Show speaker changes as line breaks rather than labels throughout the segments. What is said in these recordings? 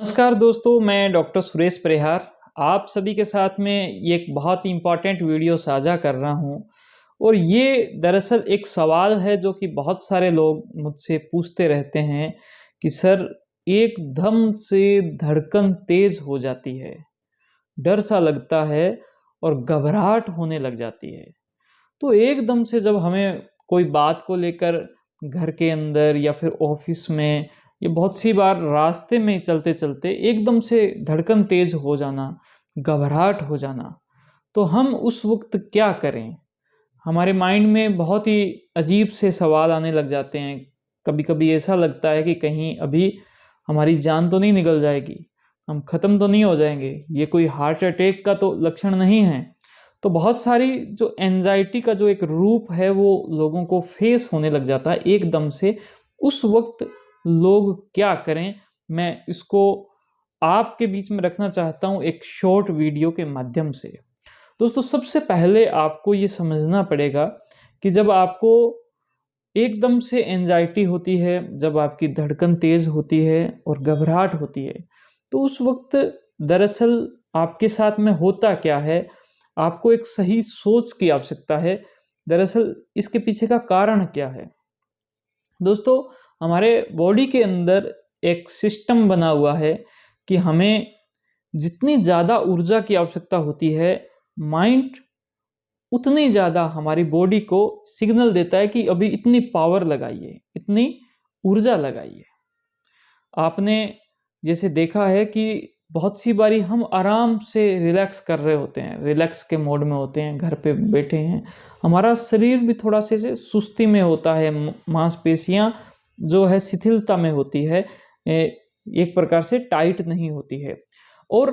नमस्कार दोस्तों, मैं डॉक्टर सुरेश परिहार आप सभी के साथ में ये एक बहुत ही इम्पोर्टेंट वीडियो साझा कर रहा हूँ। और ये दरअसल एक सवाल है जो कि बहुत सारे लोग मुझसे पूछते रहते हैं कि सर, एकदम से धड़कन तेज हो जाती है, डर सा लगता है और घबराहट होने लग जाती है। तो एकदम से जब हमें कोई बात को लेकर घर के अंदर या फिर ऑफिस में या बहुत सी बार रास्ते में चलते-चलते एकदम से धड़कन तेज हो जाना, घबराहट हो जाना, तो हम उस वक़्त क्या करें? हमारे माइंड में बहुत ही अजीब से सवाल आने लग जाते हैं। कभी-कभी ऐसा लगता है कि कहीं अभी हमारी जान तो नहीं निकल जाएगी, हम ख़त्म तो नहीं हो जाएँगे, ये कोई हार्ट अटैक का तो लक्षण नहीं है। तो बहुत सारी जो एंग्ज़ायटी का जो एक रूप है वो लोगों को फेस होने लग जाता है एकदम से। उस वक़्त लोग क्या करें? मैं इसको आपके बीच में रखना चाहता हूँ एक शॉर्ट वीडियो के माध्यम से। दोस्तों, सबसे पहले आपको ये समझना पड़ेगा कि जब आपको एकदम से एंग्ज़ायटी होती है, जब आपकी धड़कन तेज़ होती है और घबराहट होती है, तो उस वक़्त दरअसल आपके साथ में होता क्या है, आपको एक सही सोच की आवश्यकता है। दरअसल इसके पीछे का कारण क्या है? दोस्तों, हमारे बॉडी के अंदर एक सिस्टम बना हुआ है कि हमें जितनी ज़्यादा ऊर्जा की आवश्यकता होती है, माइंड उतनी ज़्यादा हमारी बॉडी को सिग्नल देता है कि अभी इतनी पावर लगाइए, इतनी ऊर्जा लगाइए। आपने जैसे देखा है कि बहुत सी बारी हम आराम से रिलैक्स कर रहे होते हैं, रिलैक्स के मोड में होते हैं, घर पे बैठे हैं। हमारा शरीर भी थोड़ा से सुस्ती में होता है, मांसपेशियाँ जो है शिथिलता में होती है, एक प्रकार से टाइट नहीं होती है। और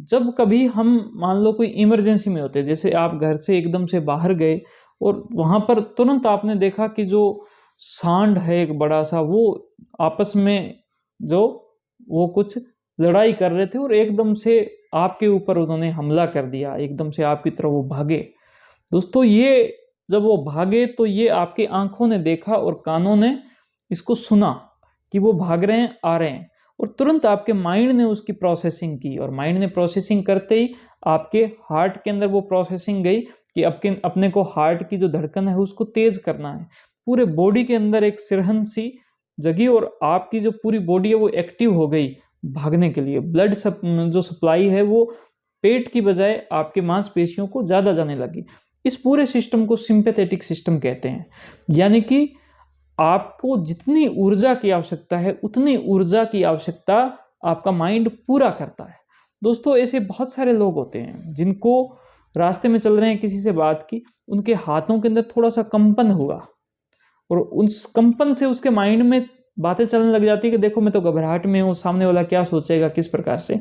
जब कभी हम मान लो कोई इमरजेंसी में होते हैं, जैसे आप घर से एकदम से बाहर गए और वहाँ पर तुरंत आपने देखा कि जो सांड है एक बड़ा-सा, वो आपस में जो वो कुछ लड़ाई कर रहे थे और एकदम से आपके ऊपर उन्होंने हमला कर दिया, एकदम से आपकी तरफ वो भागे। दोस्तों, ये जब वो भागे तो ये आपकी आँखों ने देखा और कानों ने इसको सुना कि वो भाग रहे हैं, आ रहे हैं, और तुरंत आपके माइंड ने उसकी प्रोसेसिंग की और माइंड ने प्रोसेसिंग करते ही आपके हार्ट के अंदर वो प्रोसेसिंग गई कि अपने को हार्ट की जो धड़कन है उसको तेज़ करना है। पूरे बॉडी के अंदर एक सिरहन सी जगी और आपकी जो पूरी बॉडी है वो एक्टिव हो गई भागने के लिए। ब्लड जो सप्लाई है वो पेट की बजाय आपके मांसपेशियों को ज़्यादा जाने लगी। इस पूरे सिस्टम को सिम्पैथेटिक सिस्टम कहते हैं। यानी कि आपको जितनी ऊर्जा की आवश्यकता है, उतनी ऊर्जा की आवश्यकता आपका माइंड पूरा करता है। दोस्तों, ऐसे बहुत सारे लोग होते हैं जिनको रास्ते में चल रहे हैं, किसी से बात की, उनके हाथों के अंदर थोड़ा-सा कंपन हुआ और उस कंपन से उसके माइंड में बातें चलने लग जाती है कि देखो, मैं तो घबराहट में हूँ, सामने वाला क्या सोचेगा, किस प्रकार से।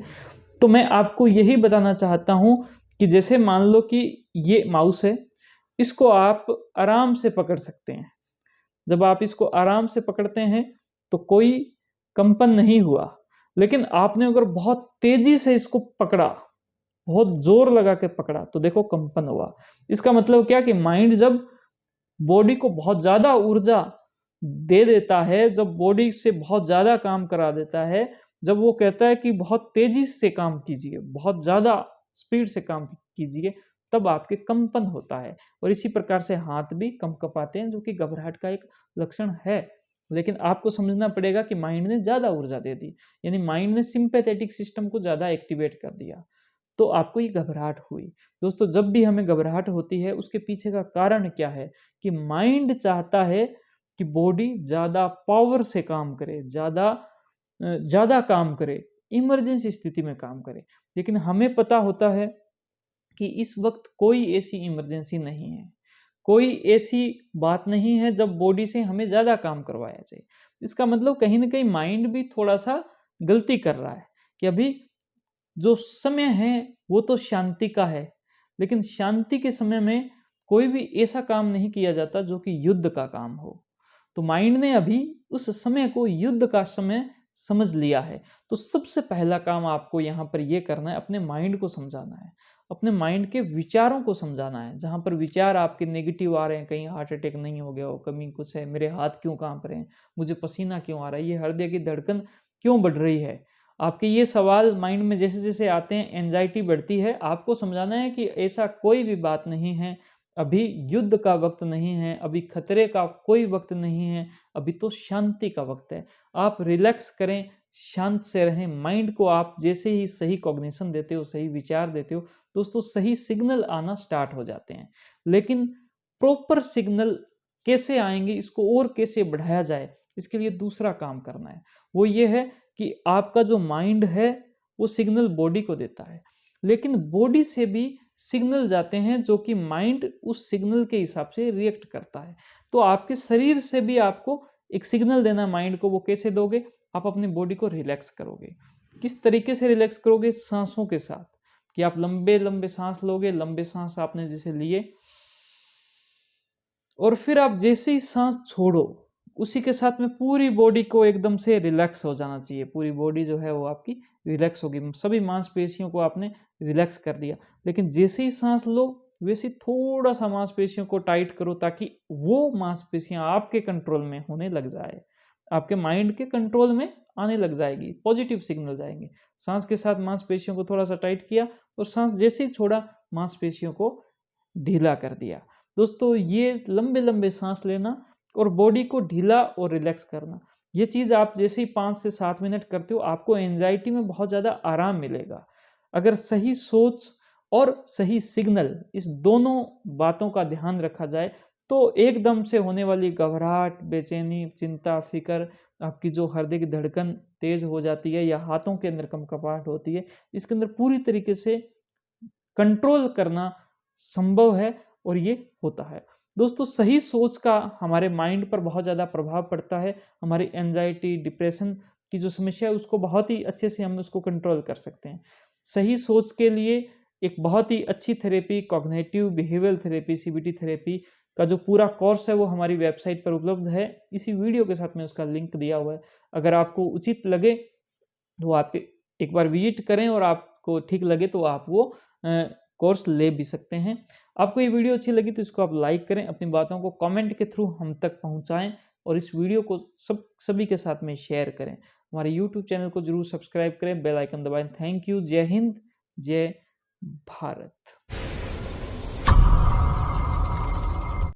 तो मैं आपको यही बताना चाहता हूँ कि जैसे मान लो कि ये माउस है, इसको आप आराम से पकड़ सकते हैं। जब आप इसको आराम से पकड़ते हैं, तो कोई कंपन नहीं हुआ। लेकिन आपने अगर बहुत तेज़ी से इसको पकड़ा, बहुत ज़ोर लगा के पकड़ा, तो देखो कंपन हुआ। इसका मतलब क्या कि माइंड जब बॉडी को बहुत ज़्यादा ऊर्जा दे देता है, जब बॉडी से बहुत ज़्यादा काम करा देता है, जब वो कहता है कि बहुत तेज़ी से काम कीजिए, बहुत ज़्यादा स्पीड से काम कीजिए, तब आपके कंपन होता है। और इसी प्रकार से हाथ भी कंपकपाते हैं, जो कि घबराहट का एक लक्षण है। लेकिन आपको समझना पड़ेगा कि माइंड ने ज़्यादा ऊर्जा दे दी, यानी माइंड ने सिम्पैथेटिक सिस्टम को ज़्यादा एक्टिवेट कर दिया, तो आपको ये घबराहट हुई। दोस्तों, जब भी हमें घबराहट होती है, उसके पीछे का कारण क्या है कि माइंड चाहता है कि बॉडी ज़्यादा पावर से काम करे, ज़्यादा काम करे, इमरजेंसी स्थिति में काम करे। लेकिन हमें पता होता है कि इस वक़्त कोई ऐसी इमरजेंसी नहीं है, कोई ऐसी बात नहीं है जब बॉडी से हमें ज़्यादा काम करवाया जाए। इसका मतलब कहीं न कहीं माइंड भी थोड़ा-सा गलती कर रहा है कि अभी जो समय है वो तो शांति का है, लेकिन शांति के समय में कोई भी ऐसा काम नहीं किया जाता जो कि युद्ध का काम हो। तो माइंड ने अभी उस समय को युद्ध का समय समझ लिया है। तो सबसे पहला काम आपको यहाँ पर ये करना है, अपने माइंड को समझाना है। अपने माइंड के विचारों को समझाना है। जहाँ पर विचार आपके नेगेटिव आ रहे हैं, कहीं हार्ट अटैक नहीं हो गया हो, कहीं कुछ है, मेरे हाथ क्यों काँप रहे हैं, मुझे पसीना क्यों आ रहा है, ये हृदय की धड़कन क्यों बढ़ रही है। आपके ये सवाल माइंड में जैसे-जैसे आते हैं, एंग्जायटी बढ़ती है। आपको समझाना है कि ऐसा कोई भी बात नहीं है, अभी युद्ध का वक़्त नहीं है, अभी खतरे का कोई वक़्त नहीं है, अभी तो शांति का वक़्त है। आप रिलैक्स करें, शांत से रहें, माइंड को आप जैसे ही सही कॉग्निशन देते हो, सही विचार देते हो, दोस्तों सही सिग्नल आना स्टार्ट हो जाते हैं। लेकिन प्रॉपर सिग्नल कैसे आएँगे, इसको और कैसे बढ़ाया जाए, इसके लिए दूसरा काम करना है। वो ये है कि आपका जो माइंड है, वो सिग्नल बॉडी को देता है। लेकिन बॉडी से भी सिग्नल जाते हैं जो कि माइंड उस सिग्नल के हिसाब से रिएक्ट करता है। तो आपके शरीर से भी आपको एक सिग्नल देना है माइंड को, वो कैसे दोगे? आप अपनी बॉडी को रिलैक्स करोगे। किस तरीके से रिलैक्स करोगे? साँसों के साथ, कि आप लंबे-लंबे साँस लोगे, लंबे साँस आपने जैसे लिए और फिर आप जैसे ही साँस छोड़ो, उसी के साथ में पूरी बॉडी को एकदम से रिलैक्स हो जाना चाहिए। पूरी बॉडी जो है वो आपकी रिलैक्स होगी। सभी मांसपेशियों को आपने रिलैक्स कर दिया। लेकिन जैसे ही साँस लो, वैसे ही थोड़ा-सा मांसपेशियों को टाइट करो ताकि वो मांसपेशियाँ आपके कंट्रोल में होने लग जाए। आपके माइंड के कंट्रोल में आने लग जाएगी, पॉजिटिव सिग्नल जाएँगे। साँस के साथ मांसपेशियों को थोड़ा-सा टाइट किया और साँस जैसे ही छोड़ा, मांसपेशियों को ढीला कर दिया। दोस्तों ये लंबे-लंबे साँस लेना और बॉडी को ढीला और रिलैक्स करना, ये चीज़ आप जैसे ही 5 से 7 मिनट करते हो, आपको एंग्जायटी में बहुत ज़्यादा आराम मिलेगा। अगर सही सोच और सही सिग्नल, इस दोनों बातों का ध्यान रखा जाए, तो एकदम से होने वाली घबराहट, बेचैनी, चिंता, फ़िक्र, आपकी जो हृदय की धड़कन तेज़ हो जाती है या हाथों के अंदर कँपकँपाहट होती है, इसके अंदर पूरी तरीके से कंट्रोल करना संभव है और ये होता है। दोस्तों सही सोच का हमारे माइंड पर बहुत ज़्यादा प्रभाव पड़ता है। हमारी एंग्जायटी, डिप्रेशन की जो समस्या है उसको बहुत ही अच्छे से हम उसको कंट्रोल कर सकते हैं। सही सोच के लिए एक बहुत ही अच्छी therapy cognitive behavioural therapy CBT therapy का जो पूरा कोर्स है वो हमारी वेबसाइट पर उपलब्ध है। इसी वीडियो के साथ में उसका लिंक दिया हुआ है। अगर आपको उचित लगे तो आप एक बार विजिट करें और आपको ठीक लगे तो आप वो कोर्स ले भी सकते हैं। आपको ये वीडियो अच्छी लगी तो इसको आप लाइक करें, अपनी बातों को कमेंट के थ्रू हम तक पहुँचाएँ और इस वीडियो को सभी के साथ में शेयर करें। हमारे यूट्यूब चैनल को ज़रूर सब्सक्राइब करें, बेल आइकन दबाएँ। Thank you. जय हिंद, जय भारत।